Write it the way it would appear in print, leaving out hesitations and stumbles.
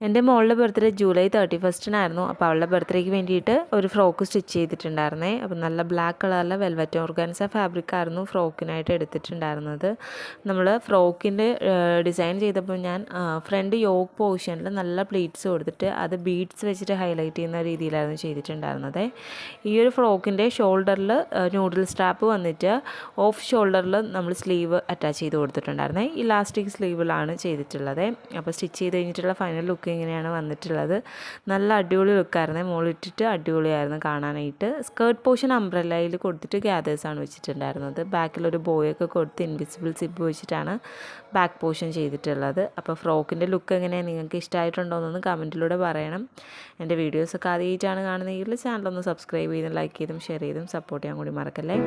എൻ്റെ മോളുടെ birthday July 31-നായിരുന്നു. അപ്പോൾ അവളുടെ ബർത്ത്ഡേക്ക് വേണ്ടിയിട്ട് ഒരു ഫ്രോക്ക് സ്റ്റിച്ച് ചെയ്തിട്ടുണ്ടായിരുന്നേ. അപ്പോൾ നല്ല ബ്ലാക്ക് കളറിലെ വെൽവെറ്റ് ഓർഗാൻസ ഫാബ്രിക്കായിരുന്നു ഫ്രോക്കിനായിട്ട് എടുത്തിട്ടുണ്ടായിരുന്നത്. നമ്മൾ ഫ്രോക്കിൻ്റെ ഡിസൈൻ ചെയ്തപ്പോൾ ഞാൻ ഫ്രണ്ട് യോക്ക് പോർഷനിൽ നല്ല പ്ലീറ്റ്സ് കൊടുത്തിട്ട് അത് ബീഡ്സ് വെച്ചിട്ട് ഹൈലൈറ്റ് ചെയ്യുന്ന രീതിയിലായിരുന്നു ചെയ്തിട്ടുണ്ടായിരുന്നത്. ഈ ഒരു ഫ്രോക്കിൻ്റെ ഷോൾഡറിൽ നൂഡിൽ സ്ട്രാപ്പ് വന്നിട്ട് ഓഫ് ഷോൾഡറിൽ നമ്മൾ സ്ലീവ് അറ്റാച്ച് ചെയ്ത് കൊടുത്തിട്ടുണ്ടായിരുന്നേ. ഇലാസ്റ്റിക് സ്ലീവിലാണ് ചെയ്തിട്ടുള്ളത്. അപ്പോൾ സ്റ്റിച്ച് ചെയ്ത് കഴിഞ്ഞിട്ടുള്ള ഫൈനൽ ലുക്ക് ഇങ്ങനെയാണ് വന്നിട്ടുള്ളത്. നല്ല അടിപൊളി ലുക്കായിരുന്നു. മുകളിട്ടിട്ട് അടിപൊളിയായിരുന്നു കാണാനായിട്ട്. സ്കേർട്ട് പോർഷൻ അംബ്രല്ലയിൽ കൊടുത്തിട്ട് ഗ്യാദേഴ്സാണ് വെച്ചിട്ടുണ്ടായിരുന്നത്. ബാക്കിലൊരു ബോയൊക്കെ കൊടുത്ത് ഇൻവിസിബിൾ സിബ് വെച്ചിട്ടാണ് ബാക്ക് പോർഷൻ ചെയ്തിട്ടുള്ളത്. അപ്പോൾ ഫ്രോക്കിൻ്റെ ലുക്ക് എങ്ങനെയാണ്, നിങ്ങൾക്ക് ഇഷ്ടമായിട്ടുണ്ടോ എന്നൊന്ന് കമൻറ്റിലൂടെ പറയണം. എൻ്റെ വീഡിയോസൊക്കെ ആദ്യമായിട്ടാണ് കാണുന്നതെങ്കിൽ ചാനലൊന്ന് സബ്സ്ക്രൈബ് ചെയ്തും ലൈക്ക് ചെയ്തും ഷെയർ ചെയ്തും സപ്പോർട്ട് ചെയ്യാൻ കൂടി മറക്കല്ലേ.